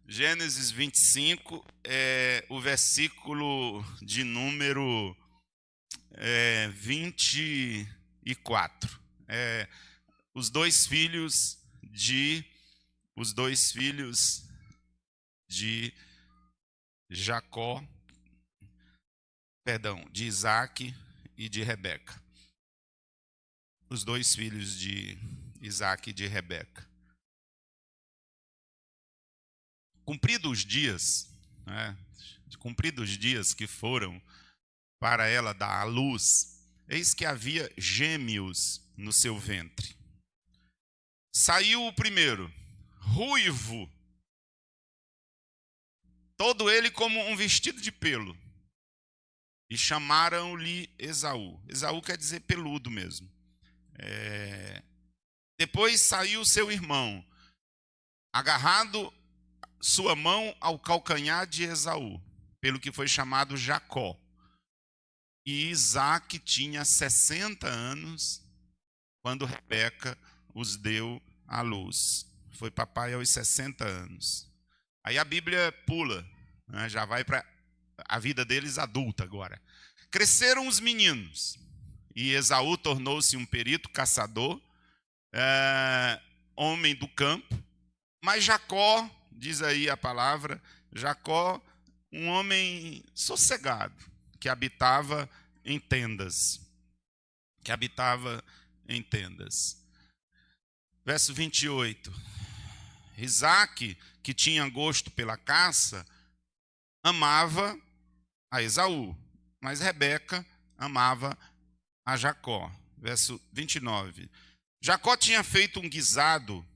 Gênesis 25 é o versículo de número 24. Os dois filhos de Jacó, de Isaac e de Rebeca. Os dois filhos de Isaac e de Rebeca. Cumpridos os dias que foram para ela dar à luz, eis que havia gêmeos no seu ventre. Saiu o primeiro, ruivo, todo ele como um vestido de pelo, e chamaram-lhe Esaú. Esaú quer dizer peludo mesmo. Depois saiu seu irmão, agarrado sua mão ao calcanhar de Esaú, pelo que foi chamado Jacó. E Isaac tinha 60 anos quando Rebeca os deu à luz. Foi papai aos 60 anos. Aí a Bíblia pula, né? Já vai para a vida deles adulta agora. Cresceram os meninos, e Esaú tornou-se um perito caçador, homem do campo. Mas Jacó, diz aí a palavra, Jacó, um homem sossegado, que habitava em tendas. Verso 28. Isaac, que tinha gosto pela caça, amava a Esaú, mas Rebeca amava a Jacó. Verso 29. Jacó tinha feito um guisado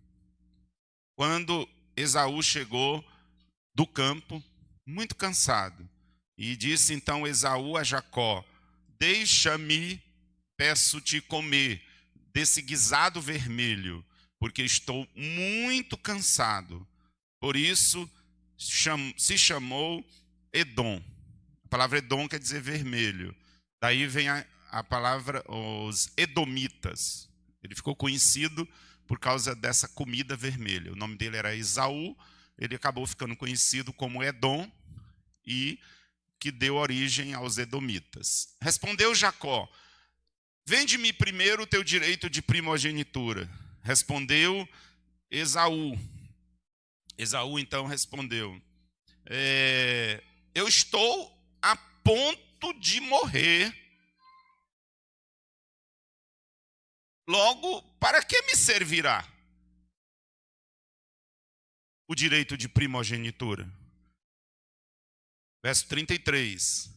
quando Esaú chegou do campo, muito cansado. E disse então Esaú a Jacó: deixa-me, peço-te, comer desse guisado vermelho, porque estou muito cansado. Por isso se chamou Edom. A palavra Edom quer dizer vermelho. Daí vem a palavra os edomitas. Ele ficou conhecido por causa dessa comida vermelha. O nome dele era Esaú, ele acabou ficando conhecido como Edom, e que deu origem aos edomitas. Respondeu Jacó: vende-me primeiro o teu direito de primogenitura. Respondeu Esaú. Esaú então respondeu: eu estou a ponto de morrer. Logo, para que me servirá o direito de primogenitura? Verso 33.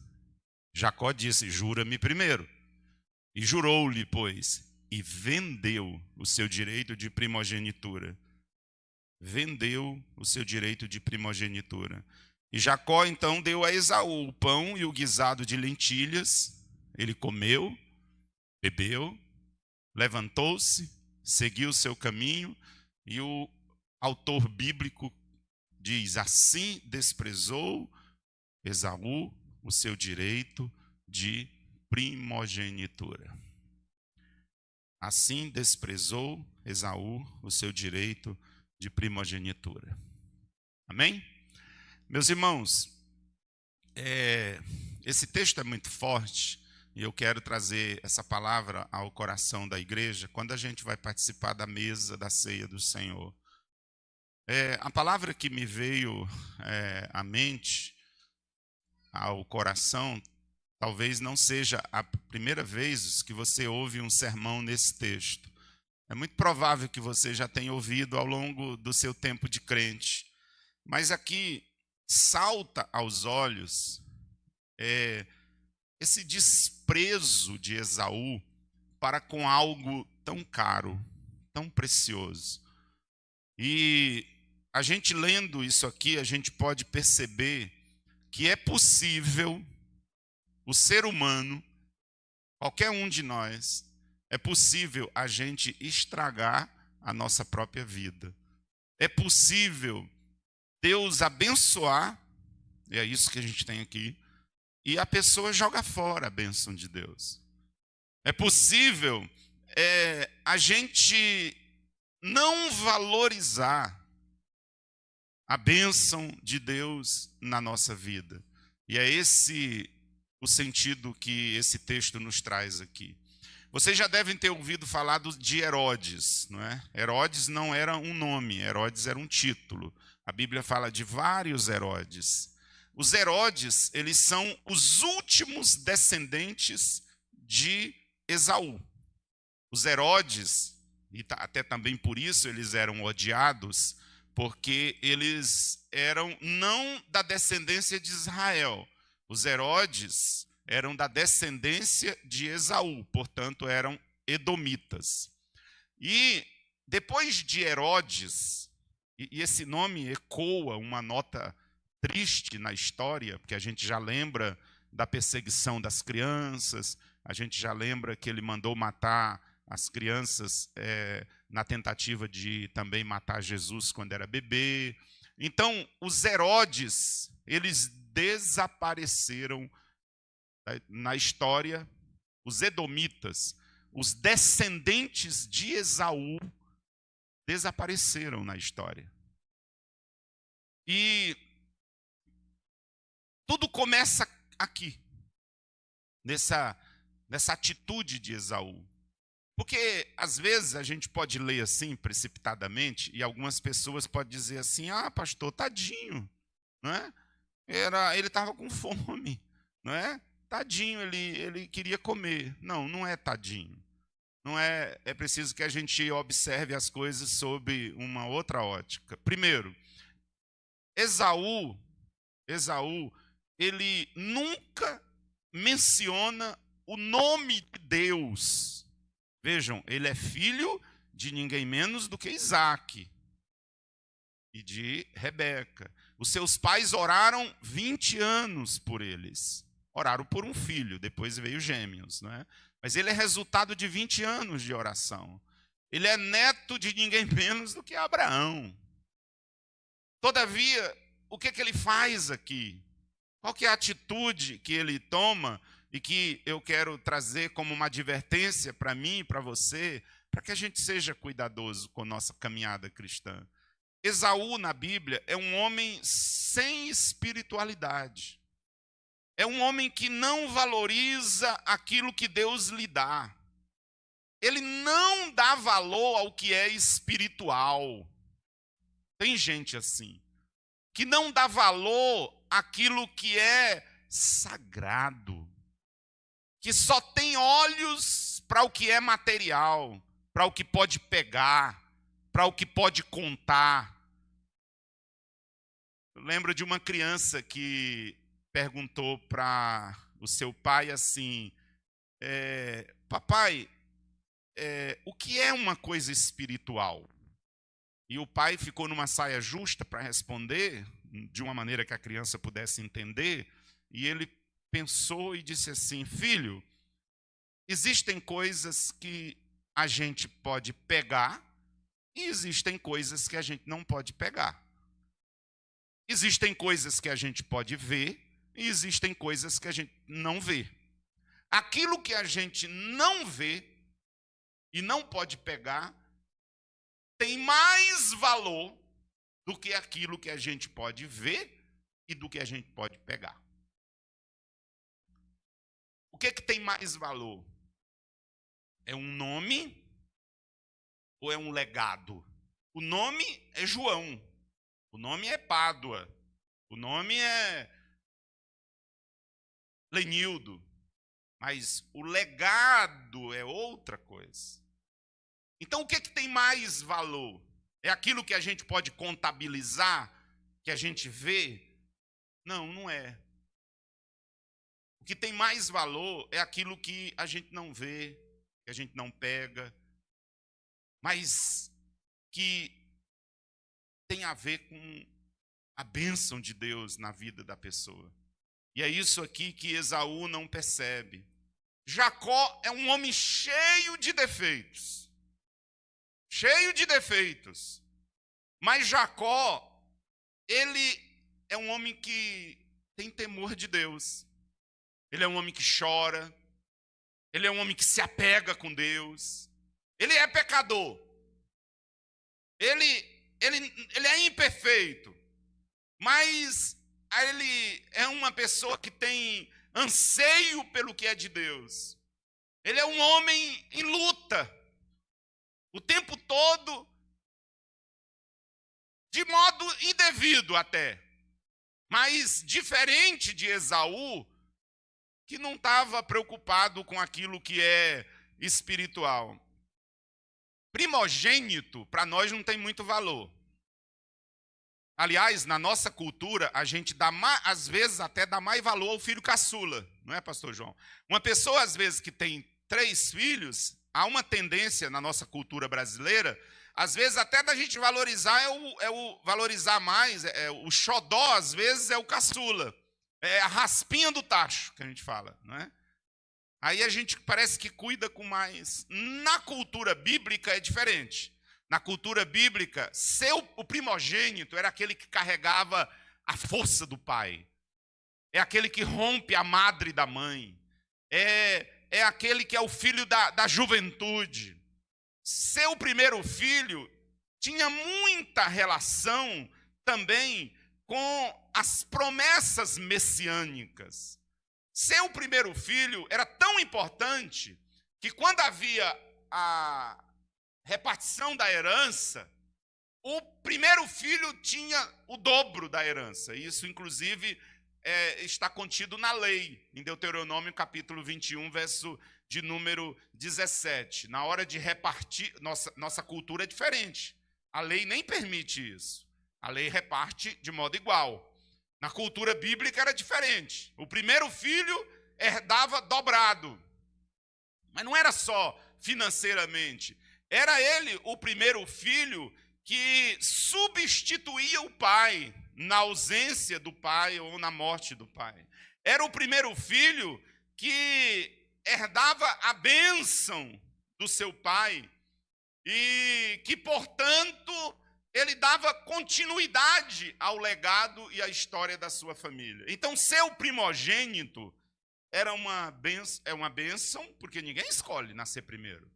Jacó disse: jura-me primeiro. E jurou-lhe, pois, e vendeu o seu direito de primogenitura. Vendeu o seu direito de primogenitura. E Jacó então deu a Esaú o pão e o guisado de lentilhas. Ele comeu, bebeu, levantou-se, seguiu o seu caminho, e o autor bíblico diz: assim desprezou Esaú o seu direito de primogenitura. Assim desprezou Esaú o seu direito de primogenitura. Amém? Meus irmãos, esse texto é muito forte, e eu quero trazer essa palavra ao coração da igreja quando a gente vai participar da mesa da ceia do Senhor. A palavra que me veio à mente, ao coração, talvez não seja a primeira vez que você ouve um sermão nesse texto. É muito provável que você já tenha ouvido ao longo do seu tempo de crente. Mas aqui salta aos olhos esse desprezo de Esaú para com algo tão caro, tão precioso. E a gente lendo isso aqui, a gente pode perceber que é possível o ser humano, qualquer um de nós, é possível a gente estragar a nossa própria vida. É possível Deus abençoar, e é isso que a gente tem aqui, e a pessoa joga fora a bênção de Deus. É possível a gente não valorizar a bênção de Deus na nossa vida. E é esse o sentido que esse texto nos traz aqui. Vocês já devem ter ouvido falar de Herodes, não é? Herodes não era um nome, Herodes era um título. A Bíblia fala de vários Herodes. Os Herodes, eles são os últimos descendentes de Esaú. Os Herodes, e até também por isso eles eram odiados, porque eles eram não da descendência de Israel. Os Herodes eram da descendência de Esaú, portanto eram edomitas. E depois de Herodes, e esse nome ecoa uma nota triste na história, porque a gente já lembra da perseguição das crianças, a gente já lembra que ele mandou matar as crianças na tentativa de também matar Jesus quando era bebê. Então, os Herodes, eles desapareceram na história. Os edomitas, os descendentes de Esaú, desapareceram na história. E tudo começa aqui, nessa atitude de Esaú. Porque, às vezes, a gente pode ler assim, precipitadamente, e algumas pessoas podem dizer assim, pastor, tadinho, não é? Ele estava com fome, não é? Tadinho, ele queria comer. Não, não é tadinho. Não é, é preciso que a gente observe as coisas sob uma outra ótica. Primeiro, Esaú, ele nunca menciona o nome de Deus. Vejam, ele é filho de ninguém menos do que Isaac e de Rebeca. Os seus pais oraram 20 anos por eles. Oraram por um filho, depois veio gêmeos, não é? Mas ele é resultado de 20 anos de oração. Ele é neto de ninguém menos do que Abraão. Todavia, o que ele faz aqui? Qual que é a atitude que ele toma e que eu quero trazer como uma advertência para mim e para você, para que a gente seja cuidadoso com nossa caminhada cristã? Esaú, na Bíblia, é um homem sem espiritualidade. É um homem que não valoriza aquilo que Deus lhe dá. Ele não dá valor ao que é espiritual. Tem gente assim, que não dá valor àquilo que é sagrado, que só tem olhos para o que é material, para o que pode pegar, para o que pode contar. Eu lembro de uma criança que perguntou para o seu pai assim, papai, o que é uma coisa espiritual? E o pai ficou numa saia justa para responder, de uma maneira que a criança pudesse entender, e ele pensou e disse assim, filho, existem coisas que a gente pode pegar e existem coisas que a gente não pode pegar. Existem coisas que a gente pode ver e existem coisas que a gente não vê. Aquilo que a gente não vê e não pode pegar tem mais valor do que aquilo que a gente pode ver e do que a gente pode pegar. O que tem mais valor? É um nome ou é um legado? O nome é João. O nome é Pádua. O nome é Lenildo. Mas o legado é outra coisa. Então, o que tem mais valor? É aquilo que a gente pode contabilizar, que a gente vê? Não, não é. O que tem mais valor é aquilo que a gente não vê, que a gente não pega, mas que tem a ver com a bênção de Deus na vida da pessoa. E é isso aqui que Esaú não percebe. Jacó é um homem cheio de defeitos. Cheio de defeitos. Mas Jacó, ele é um homem que tem temor de Deus. Ele é um homem que chora. Ele é um homem que se apega com Deus. Ele é pecador. Ele é imperfeito. mas ele é uma pessoa que tem anseio pelo que é de Deus. Ele é um homem em luta, o tempo todo, de modo indevido até, mas diferente de Esaú, que não estava preocupado com aquilo que é espiritual. Primogênito, para nós, não tem muito valor. Aliás, na nossa cultura, a gente dá, às vezes, até dá mais valor ao filho caçula, não é, pastor João? Uma pessoa, às vezes, que tem 3 filhos, há uma tendência na nossa cultura brasileira, às vezes, até da gente valorizar, valorizar mais, o xodó, às vezes, é o caçula. É a raspinha do tacho, que a gente fala, não é? Aí a gente parece que cuida com mais. Na cultura bíblica é diferente. Na cultura bíblica, o primogênito era aquele que carregava a força do pai. É aquele que rompe a madre da mãe. É aquele que é o filho da juventude. Seu primeiro filho tinha muita relação também com as promessas messiânicas. Seu primeiro filho era tão importante que quando havia a repartição da herança, o primeiro filho tinha o dobro da herança. Isso, inclusive, está contido na lei, em Deuteronômio capítulo 21, verso de número 17. Na hora de repartir, nossa cultura é diferente. A lei nem permite isso. A lei reparte de modo igual. Na cultura bíblica era diferente. O primeiro filho herdava dobrado. Mas não era só financeiramente. Era ele, o primeiro filho, que substituía o pai na ausência do pai ou na morte do pai. Era o primeiro filho que herdava a bênção do seu pai e que, portanto, ele dava continuidade ao legado e à história da sua família. Então, seu primogênito é uma bênção, porque ninguém escolhe nascer primeiro.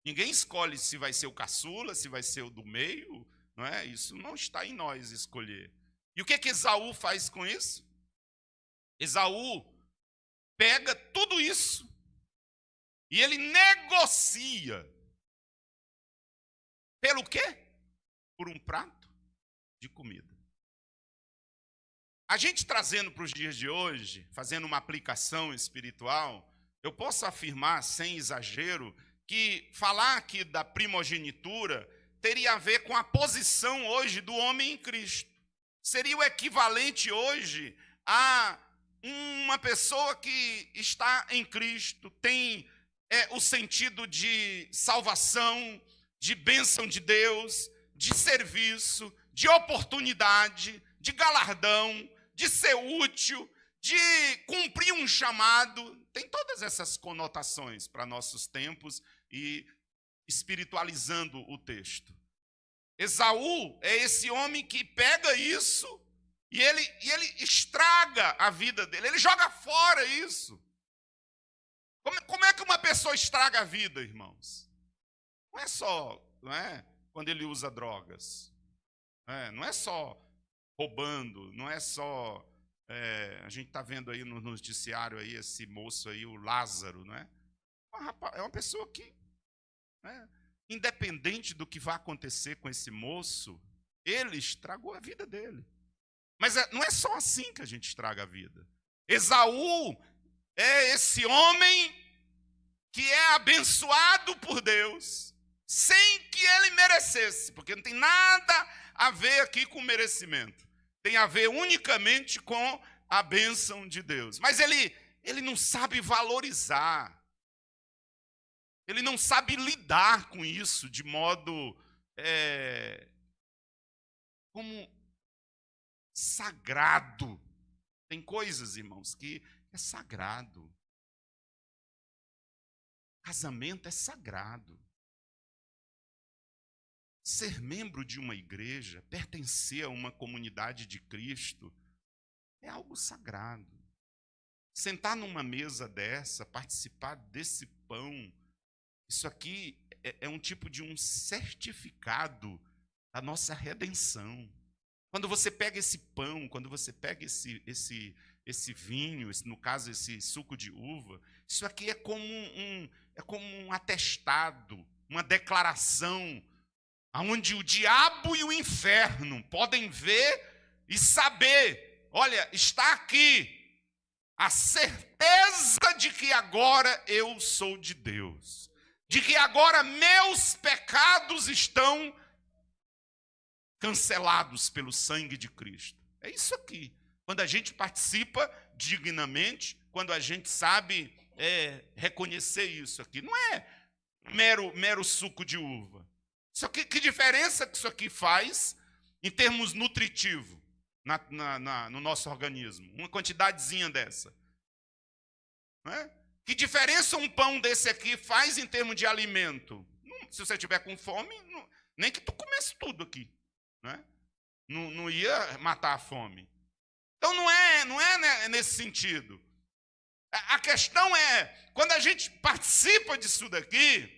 Ninguém escolhe se vai ser o caçula, se vai ser o do meio, não é? Isso não está em nós escolher. E o que Esaú faz com isso? Esaú pega tudo isso e ele negocia. Pelo quê? Por um prato de comida. A gente trazendo para os dias de hoje, fazendo uma aplicação espiritual, eu posso afirmar, sem exagero, que falar aqui da primogenitura teria a ver com a posição hoje do homem em Cristo. Seria o equivalente hoje a uma pessoa que está em Cristo, tem o sentido de salvação, de bênção de Deus, de serviço, de oportunidade, de galardão, de ser útil, de cumprir um chamado. Tem todas essas conotações para nossos tempos e espiritualizando o texto. Esaú é esse homem que pega isso e ele estraga a vida dele, ele joga fora isso. Como é que uma pessoa estraga a vida, irmãos? Não é só, não é, quando ele usa drogas. Não é só roubando, não é só... a gente está vendo aí no noticiário aí, esse moço aí, o Lázaro, não é? É uma pessoa que, independente do que vai acontecer com esse moço, ele estragou a vida dele. Mas não é só assim que a gente estraga a vida. Esaú é esse homem que é abençoado por Deus, sem que ele merecesse, porque não tem nada a ver aqui com merecimento. Tem a ver unicamente com a bênção de Deus. Mas ele não sabe valorizar. Ele não sabe lidar com isso de modo como sagrado. Tem coisas, irmãos, que é sagrado. Casamento é sagrado. Ser membro de uma igreja, pertencer a uma comunidade de Cristo, é algo sagrado. Sentar numa mesa dessa, participar desse pão, isso aqui é um tipo de um certificado da nossa redenção. Quando você pega esse pão, quando você pega esse vinho, no caso esse suco de uva, isso aqui é como um atestado, uma declaração, onde o diabo e o inferno podem ver e saber, olha, está aqui a certeza de que agora eu sou de Deus, de que agora meus pecados estão cancelados pelo sangue de Cristo. É isso aqui. Quando a gente participa dignamente, quando a gente sabe reconhecer isso aqui. Não é mero suco de uva. Isso aqui, que diferença que isso aqui faz em termos nutritivos no nosso organismo? Uma quantidadezinha dessa. Não é? Que diferença um pão desse aqui faz em termos de alimento? Se você tiver com fome, nem que tu comesse tudo aqui. Não ia matar a fome. Então não é nesse sentido. A questão é, quando a gente participa disso daqui,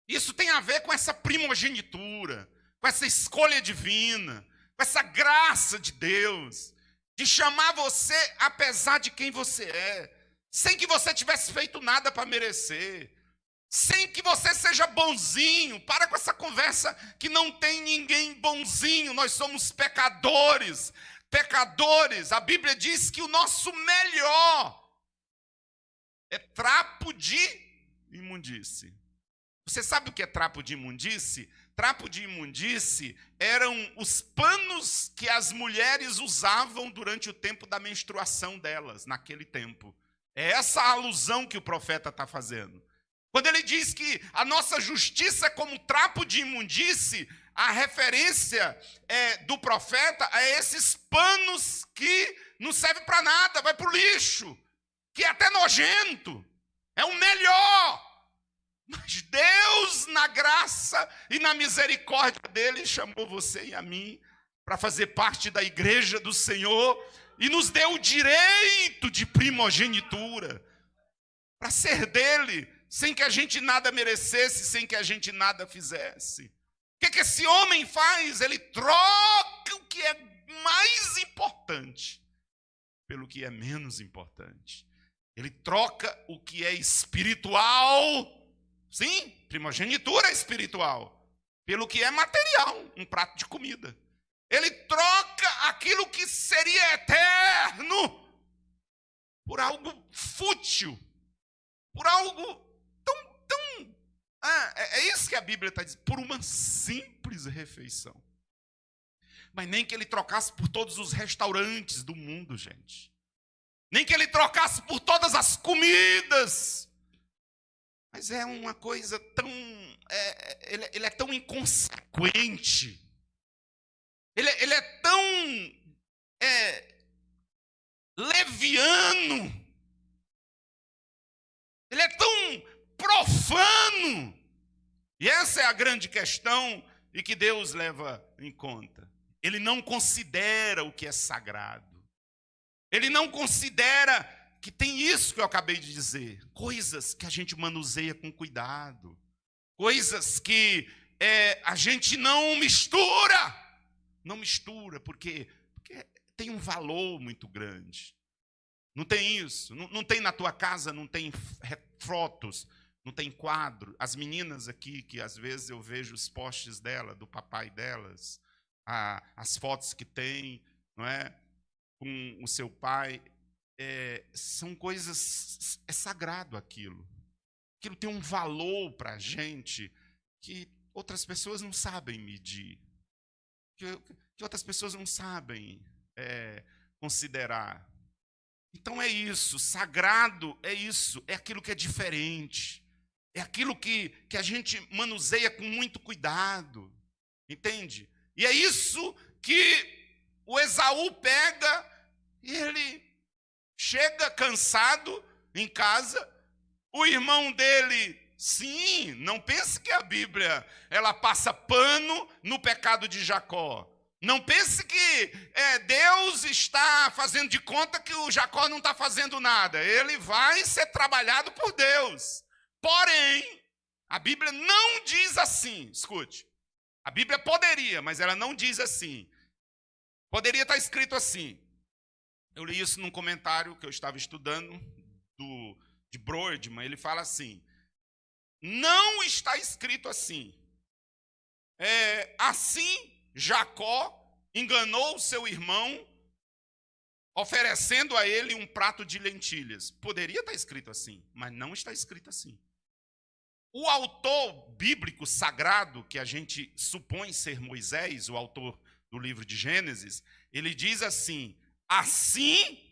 isso tem a ver com essa primogenitura, com essa escolha divina, com essa graça de Deus, de chamar você apesar de quem você é, sem que você tivesse feito nada para merecer, sem que você seja bonzinho. Para com essa conversa que não tem ninguém bonzinho, nós somos pecadores. A Bíblia diz que o nosso melhor é trapo de imundície. Você sabe o que é trapo de imundície? Trapo de imundície eram os panos que as mulheres usavam durante o tempo da menstruação delas, naquele tempo. É essa a alusão que o profeta está fazendo. Quando ele diz que a nossa justiça é como trapo de imundície, a referência do profeta a esses panos que não servem para nada, vai para o lixo, que é até nojento, é o melhor. Mas Deus, na graça e na misericórdia dele, chamou você e a mim para fazer parte da igreja do Senhor e nos deu o direito de primogenitura, para ser dele, sem que a gente nada merecesse, sem que a gente nada fizesse. O que esse homem faz? Ele troca o que é mais importante pelo que é menos importante. Ele troca o que é espiritual, sim, primogenitura espiritual, pelo que é material, um prato de comida. Ele troca aquilo que seria eterno por algo fútil, por algo é isso que a Bíblia está dizendo, por uma simples refeição. Mas nem que ele trocasse por todos os restaurantes do mundo, gente. Nem que ele trocasse por todas as comidas. Mas é uma coisa tão... ele é tão inconsequente. Ele é tão leviano. Ele é tão profano. E essa é a grande questão e que Deus leva em conta. Ele não considera o que é sagrado. Ele não considera que tem isso que eu acabei de dizer. Coisas que a gente manuseia com cuidado. Coisas que a gente não mistura. Não mistura, porque tem um valor muito grande. Não tem isso. Não tem na tua casa, não tem fotos, não tem quadro. As meninas aqui, que às vezes eu vejo os posts dela, do papai delas, as fotos que tem, não é, com o seu pai, são coisas, é sagrado aquilo. Aquilo tem um valor para a gente que outras pessoas não sabem medir, que outras pessoas não sabem considerar. Então é isso, sagrado é isso, é aquilo que é diferente. É aquilo que a gente manuseia com muito cuidado, entende? E é isso que o Esaú pega e ele chega cansado em casa. O irmão dele, sim, não pense que a Bíblia ela passa pano no pecado de Jacó. Não pense que Deus está fazendo de conta que o Jacó não está fazendo nada. Ele vai ser trabalhado por Deus. Porém, a Bíblia não diz assim, escute, a Bíblia poderia, mas ela não diz assim, Poderia estar escrito assim. Eu li isso num comentário que eu estava estudando de Brodmann. Ele fala assim: não está escrito assim. Assim Jacó enganou seu irmão, oferecendo a ele um prato de lentilhas. Poderia estar escrito assim, mas não está escrito assim. O autor bíblico sagrado, que a gente supõe ser Moisés, o autor do livro de Gênesis, ele diz assim: assim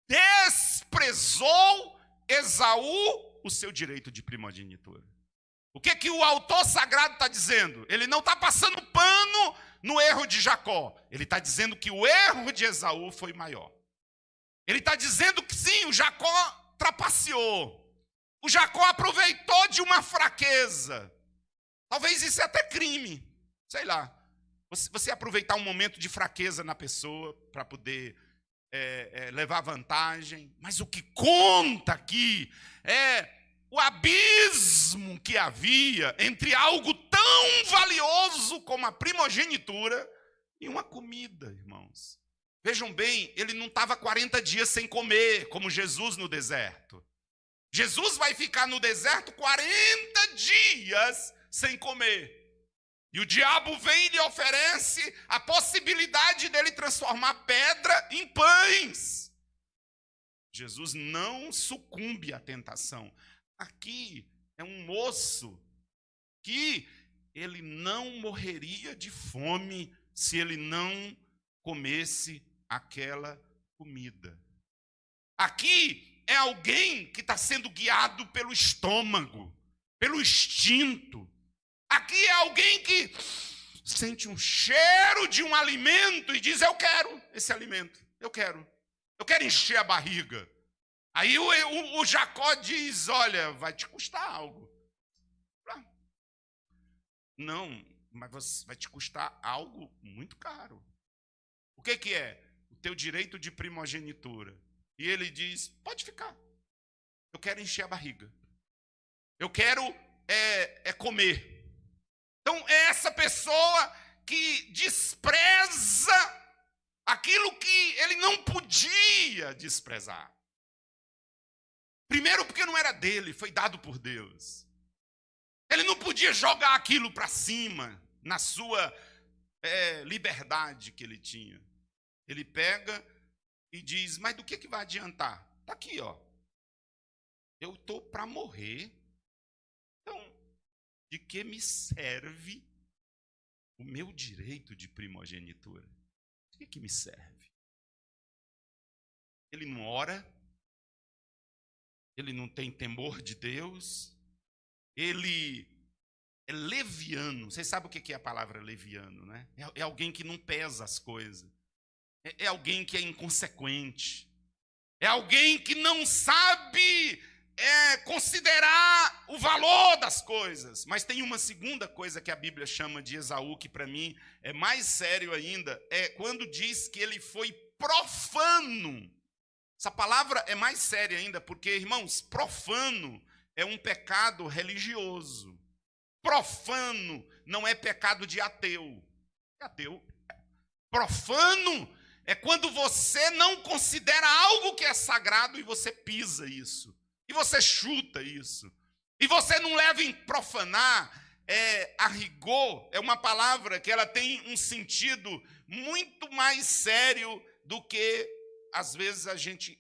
desprezou Esaú o seu direito de primogenitura. O que o autor sagrado está dizendo? Ele não está passando pano no erro de Jacó. Ele está dizendo que o erro de Esaú foi maior. Ele está dizendo que sim, o Jacó trapaceou. O Jacó aproveitou de uma fraqueza. Talvez isso é até crime. Sei lá. Você aproveitar um momento de fraqueza na pessoa para poder levar vantagem. Mas o que conta aqui é o abismo que havia entre algo tão valioso como a primogenitura e uma comida, irmãos. Vejam bem, ele não estava 40 dias sem comer, como Jesus no deserto. Jesus vai ficar no deserto 40 dias sem comer. E o diabo vem e lhe oferece a possibilidade dele transformar pedra em pães. Jesus não sucumbe à tentação. Aqui é um moço que ele não morreria de fome se ele não comesse aquela comida. Aqui é alguém que está sendo guiado pelo estômago, pelo instinto. Aqui é alguém que sente um cheiro de um alimento e diz: eu quero esse alimento, eu quero encher a barriga. Aí o Jacó diz: olha, vai te custar algo. Não, mas vai te custar algo muito caro. O que é? O teu direito de primogenitura. E ele diz: pode ficar. Eu quero encher a barriga. Eu quero comer. Então é essa pessoa que despreza aquilo que ele não podia desprezar. Primeiro porque não era dele, foi dado por Deus. Ele não podia jogar aquilo para cima, na sua liberdade que ele tinha. Ele pega e diz: mas do que vai adiantar? Está aqui, ó. Eu estou para morrer. Então, de que me serve o meu direito de primogenitura? De que me serve? Ele não ora. Ele não tem temor de Deus. Ele é leviano. Vocês sabem o que é a palavra leviano, né? É alguém que não pesa as coisas. É alguém que é inconsequente. É alguém que não sabe considerar o valor das coisas. Mas tem uma segunda coisa que a Bíblia chama de Esaú, que para mim é mais sério ainda, é quando diz que ele foi profano. Essa palavra é mais séria ainda, porque, irmãos, profano é um pecado religioso. Profano não é pecado de ateu. Ateu. Profano é quando você não considera algo que é sagrado e você pisa isso. E você chuta isso. E você não leva em profanar. A rigor é uma palavra que ela tem um sentido muito mais sério do que às vezes a gente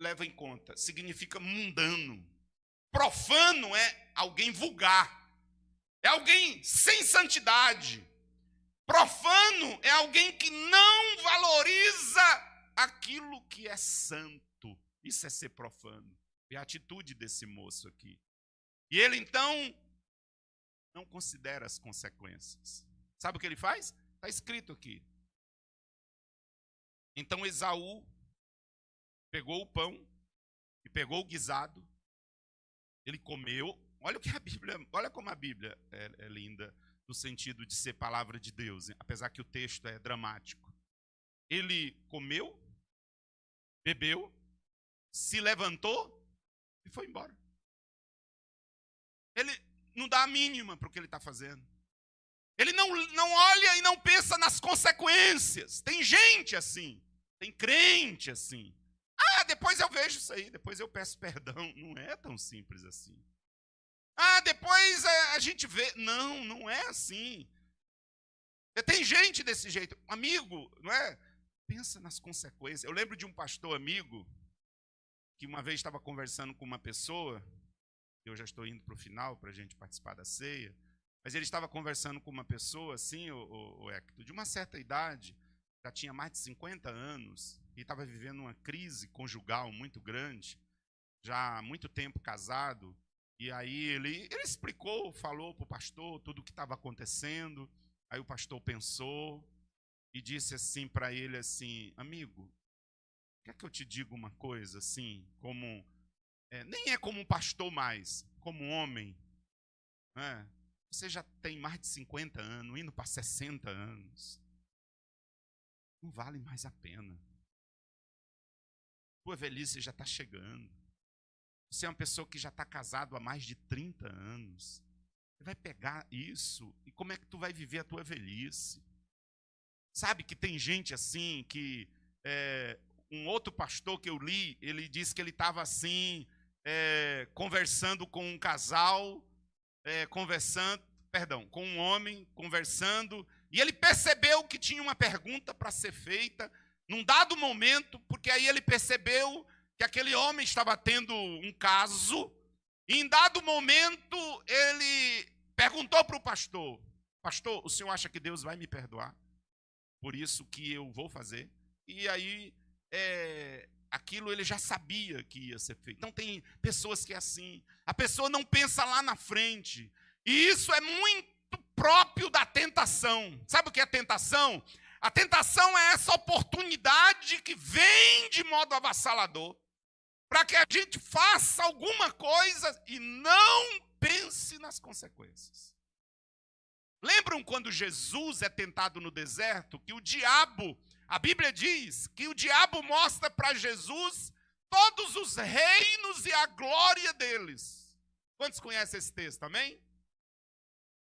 leva em conta. Significa mundano. Profano é alguém vulgar. É alguém sem santidade. Profano é alguém que não valoriza aquilo que é santo. Isso é ser profano. É a atitude desse moço aqui. E ele então não considera as consequências. Sabe o que ele faz? Está escrito aqui. Então Esaú pegou o pão e pegou o guisado. Ele comeu. Olha o que a Bíblia, olha como a Bíblia é linda no sentido de ser palavra de Deus, apesar que o texto é dramático. Ele comeu, bebeu, se levantou e foi embora. Ele não dá a mínima para o que ele está fazendo. Ele não olha e não pensa nas consequências. Tem gente assim, tem crente assim. Ah, depois eu vejo isso aí, depois eu peço perdão. Não é tão simples assim. Ah, depois a gente vê. Não, não é assim. Tem gente desse jeito. Amigo, não é? Pensa nas consequências. Eu lembro de um pastor amigo que uma vez estava conversando com uma pessoa. Eu já estou indo para o final para a gente participar da ceia. Mas ele estava conversando com uma pessoa, assim, o Hector, de uma certa idade, já tinha mais de 50 anos, e estava vivendo uma crise conjugal muito grande, já há muito tempo casado. E aí ele explicou, falou para o pastor tudo o que estava acontecendo. Aí o pastor pensou e disse assim para ele assim: amigo, quer que eu te diga uma coisa assim, como nem é como um pastor mais, como um homem, né? Você já tem mais de 50 anos, indo para 60 anos. Não vale mais a pena. Tua velhice já está chegando. Você é uma pessoa que já está casado há mais de 30 anos. Você vai pegar isso e como é que tu vai viver a tua velhice? Sabe que tem gente assim que... um outro pastor que eu li, ele disse que ele estava assim, conversando com um casal, com um homem, conversando, e ele percebeu que tinha uma pergunta para ser feita, num dado momento, porque aí ele percebeu que aquele homem estava tendo um caso, e em dado momento ele perguntou para o pastor: pastor, o senhor acha que Deus vai me perdoar por isso que eu vou fazer? E aí, aquilo ele já sabia que ia ser feito. Então tem pessoas que é assim, a pessoa não pensa lá na frente, e isso é muito próprio da tentação. Sabe o que é tentação? A tentação é essa oportunidade que vem de modo avassalador, para que a gente faça alguma coisa e não pense nas consequências. Lembram quando Jesus é tentado no deserto, que o diabo, a Bíblia diz, que o diabo mostra para Jesus todos os reinos e a glória deles. Quantos conhecem esse texto, amém?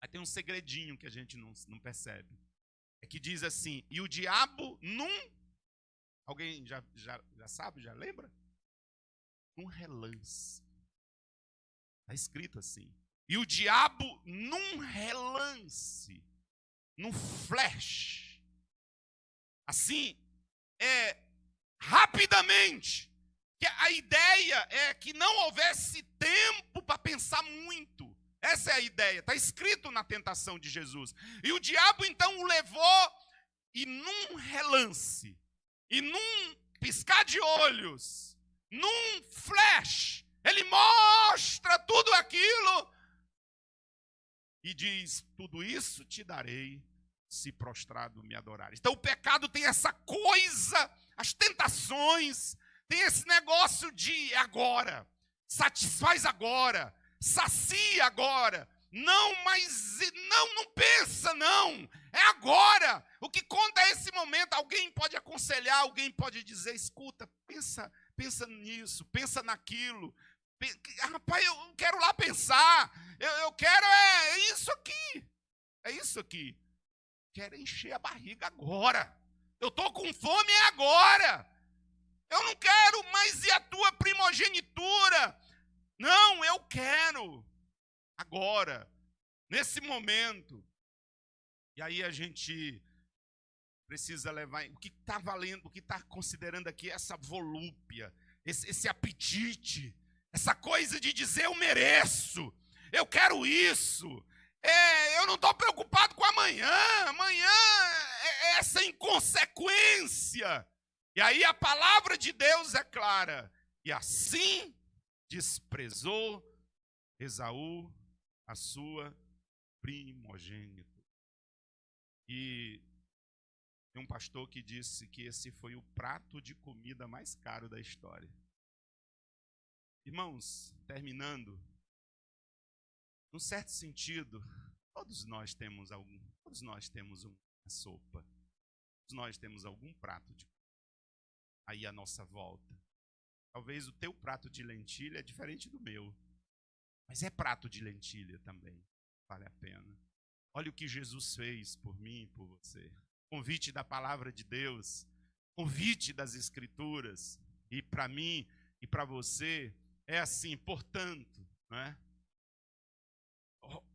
Aí tem um segredinho que a gente não percebe. É que diz assim, e o diabo alguém já sabe, já lembra? Num relance. Está escrito assim. E o diabo num relance, num flash, assim, rapidamente. Que a ideia é que não houvesse tempo para pensar muito. Essa é a ideia, está escrito na tentação de Jesus. E o diabo então o levou, e num relance, e num piscar de olhos, num flash, ele mostra tudo aquilo e diz: tudo isso te darei se prostrado me adorares. Então o pecado tem essa coisa, as tentações, tem esse negócio de agora, satisfaz agora, sacia agora. Não, mas não pensa, não. É agora. O que conta é esse momento. Alguém pode aconselhar, alguém pode dizer: escuta, pensa nisso, pensa naquilo. Rapaz, eu quero lá pensar. Eu quero isso aqui. É isso aqui. Quero encher a barriga agora. Eu estou com fome agora. Eu não quero mais ir a tua primogenitura. Não, eu quero agora, nesse momento. E aí a gente precisa levar o que está valendo, o que está considerando aqui essa volúpia, esse apetite, essa coisa de dizer eu mereço, eu quero isso. Eu não estou preocupado com amanhã. Amanhã é essa inconsequência. E aí a palavra de Deus é clara. E assim desprezou Esaú a sua primogênita. E tem um pastor que disse que esse foi o prato de comida mais caro da história. Irmãos, terminando, num certo sentido, todos nós temos uma sopa, todos nós temos algum prato de aí à nossa volta. Talvez o teu prato de lentilha é diferente do meu, mas é prato de lentilha também, vale a pena. Olha o que Jesus fez por mim e por você. Convite da palavra de Deus, convite das Escrituras. E para mim e para você é assim, portanto, né?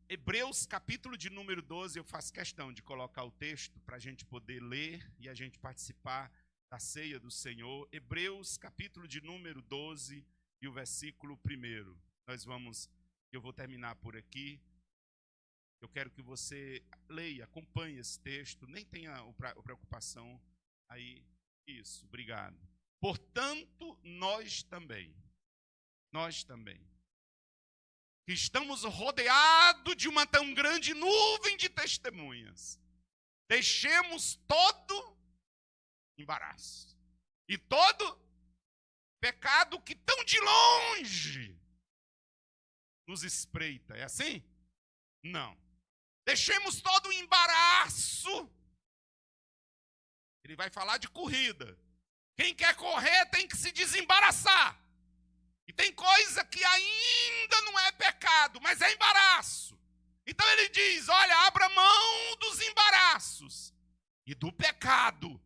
Hebreus capítulo de número 12, eu faço questão de colocar o texto para a gente poder ler e a gente participar da ceia do Senhor. Hebreus capítulo de número 12 e o versículo 1. Eu vou terminar por aqui. Eu quero que você leia, acompanhe esse texto, nem tenha preocupação aí. Isso, obrigado. Portanto, nós também, que estamos rodeados de uma tão grande nuvem de testemunhas, deixemos todo embaraço e todo pecado que tão de longe nos espreita. É assim? Não. Deixemos todo o embaraço. Ele vai falar de corrida. Quem quer correr tem que se desembaraçar. E tem coisa que ainda não é pecado, mas é embaraço. Então ele diz, olha, abra mão dos embaraços e do pecado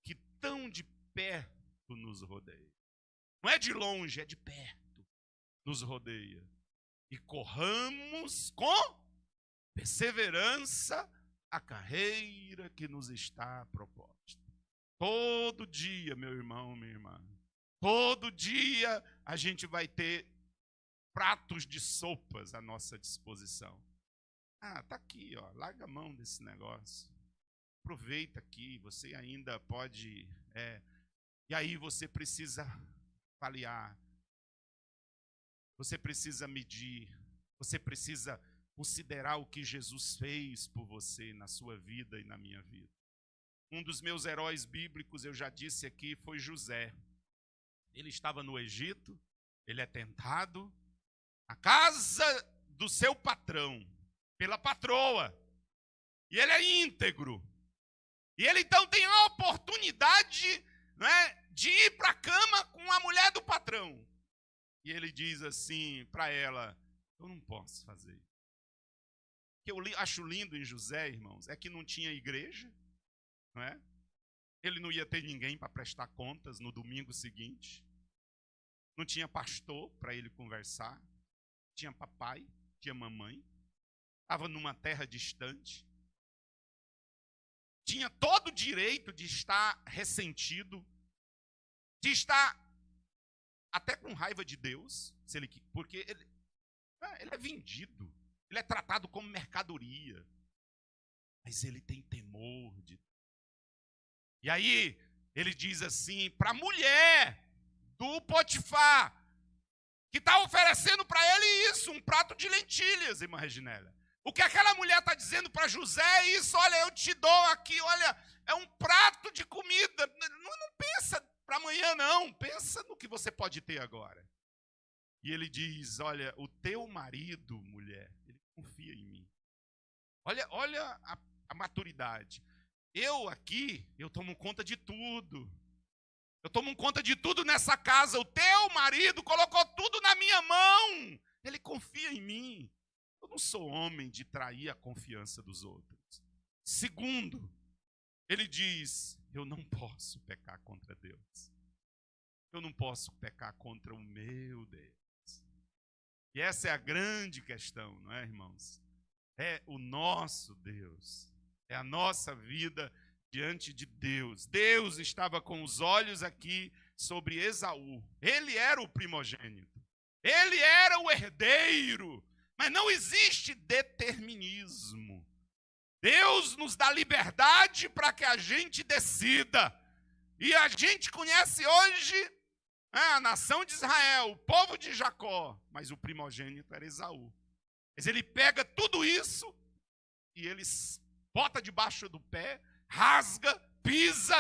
que tão de perto nos rodeia. Não é de longe, é de perto nos rodeia. E corramos com perseverança a carreira que nos está proposta. Todo dia, meu irmão, minha irmã, todo dia a gente vai ter pratos de sopas à nossa disposição. Tá aqui, ó, larga a mão desse negócio. Aproveita aqui, você ainda pode... E aí você precisa avaliar, você precisa medir, você precisa considerar o que Jesus fez por você na sua vida e na minha vida. Um dos meus heróis bíblicos, eu já disse aqui, foi José. Ele estava no Egito, ele é tentado, na casa do seu patrão, pela patroa, e ele é íntegro. E ele então tem a oportunidade, né, de ir para a cama com a mulher do patrão. E ele diz assim para ela, eu não posso fazer. O que eu acho lindo em José, irmãos, é que não tinha igreja, não é? Ele não ia ter ninguém para prestar contas no domingo seguinte. Não tinha pastor para ele conversar. Tinha papai, tinha mamãe. Estava numa terra distante. Tinha todo o direito de estar ressentido, de estar até com raiva de Deus, porque ele é vendido, ele é tratado como mercadoria. Mas ele tem temor de Deus. E aí ele diz assim para a mulher do Potifar, que está oferecendo para ele isso, um prato de lentilhas, irmã Reginélia. O que aquela mulher está dizendo para José é isso, olha, eu te dou aqui, olha, é um prato de comida. Não pensa para amanhã não, pensa no que você pode ter agora. E ele diz, olha, o teu marido, mulher, ele confia em mim. Olha a maturidade. Eu aqui, eu tomo conta de tudo. Eu tomo conta de tudo nessa casa. O teu marido colocou tudo na minha mão. Ele confia em mim. Eu não sou homem de trair a confiança dos outros. Segundo, ele diz, eu não posso pecar contra Deus. Eu não posso pecar contra o meu Deus. E essa é a grande questão, não é, irmãos? É o nosso Deus. É a nossa vida diante de Deus. Deus estava com os olhos aqui sobre Esaú. Ele era o primogênito. Ele era o herdeiro. Mas não existe determinismo. Deus nos dá liberdade para que a gente decida. E a gente conhece hoje a nação de Israel, o povo de Jacó. Mas o primogênito era Esaú. Mas ele pega tudo isso e ele bota debaixo do pé, rasga, pisa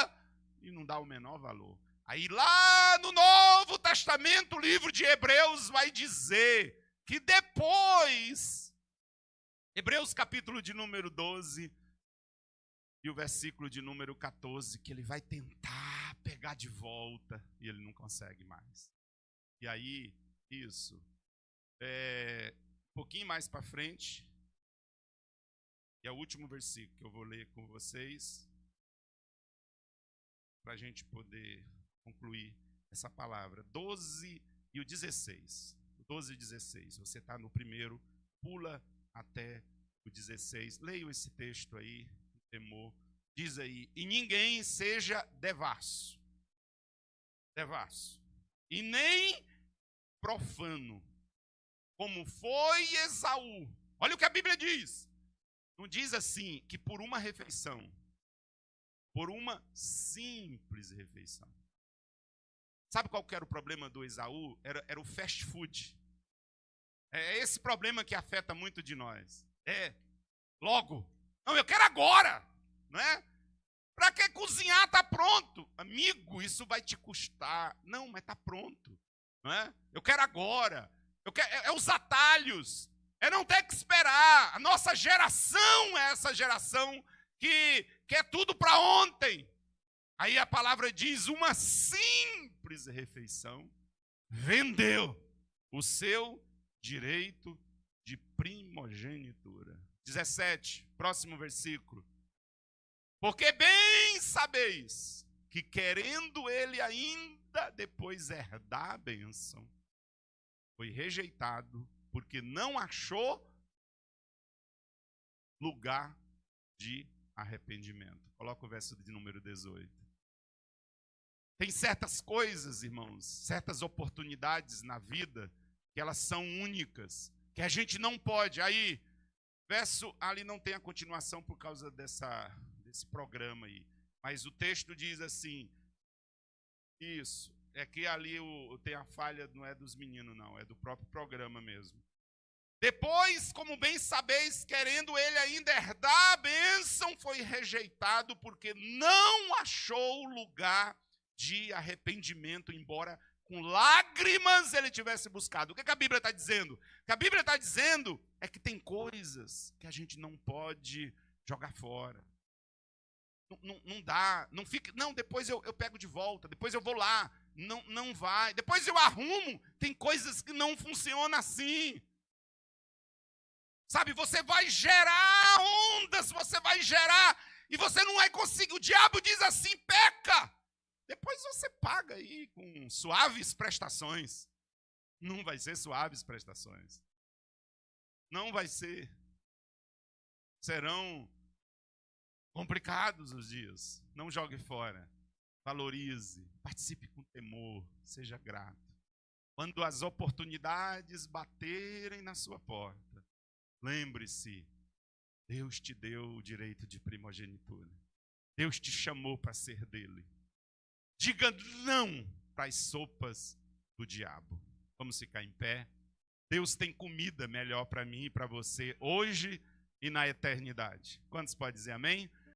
e não dá o menor valor. Aí lá no Novo Testamento, o livro de Hebreus vai dizer que depois, Hebreus capítulo de número 12 e o versículo de número 14, que ele vai tentar pegar de volta e ele não consegue mais. E aí, isso, um pouquinho mais para frente, E é o último versículo que eu vou ler com vocês, para a gente poder concluir essa palavra. 12 e o 16. 12 e 16. Você está no primeiro, pula até o 16. Leia esse texto aí, com temor. Diz aí: e ninguém seja devasso, e nem profano, como foi Esaú. Olha o que a Bíblia diz. Não diz assim, que por uma refeição, por uma simples refeição. Sabe qual que era o problema do Esaú? Era o fast food. É esse problema que afeta muito de nós. Logo. Não, eu quero agora. Não é? Para que cozinhar? Está pronto. Amigo, isso vai te custar. Não, mas está pronto. Não é? Eu quero agora. É os atalhos. É não ter que esperar. A nossa geração é essa geração que quer tudo para ontem. Aí a palavra diz: uma simples refeição vendeu o seu direito de primogenitura. 17, próximo versículo. Porque bem sabeis que querendo ele ainda depois herdar a bênção, foi rejeitado porque não achou lugar de arrependimento. Coloca o verso de número 18. Tem certas coisas, irmãos, certas oportunidades na vida que elas são únicas, que a gente não pode. Aí, verso ali não tem a continuação por causa desse programa aí. Mas o texto diz assim, isso, é que ali tem a falha, não é dos meninos não, é do próprio programa mesmo. Depois, como bem sabeis, querendo ele ainda herdar a bênção, foi rejeitado porque não achou lugar de arrependimento, embora com lágrimas ele tivesse buscado. O que a Bíblia está dizendo? O que a Bíblia está dizendo é que tem coisas que a gente não pode jogar fora. Não dá, não fica, não, depois eu pego de volta, depois eu vou lá, não vai, depois eu arrumo. Tem coisas que não funcionam assim. Sabe, você vai gerar ondas, você vai gerar, e você não vai conseguir. O diabo diz assim: peca. Depois você paga aí com suaves prestações. Não vai ser suaves prestações. Não vai ser. Serão complicados os dias. Não jogue fora. Valorize. Participe com temor. Seja grato. Quando as oportunidades baterem na sua porta, lembre-se, Deus te deu o direito de primogenitura. Deus te chamou para ser dele. Diga não para as sopas do diabo. Vamos ficar em pé. Deus tem comida melhor para mim e para você hoje e na eternidade. Quantos podem dizer amém?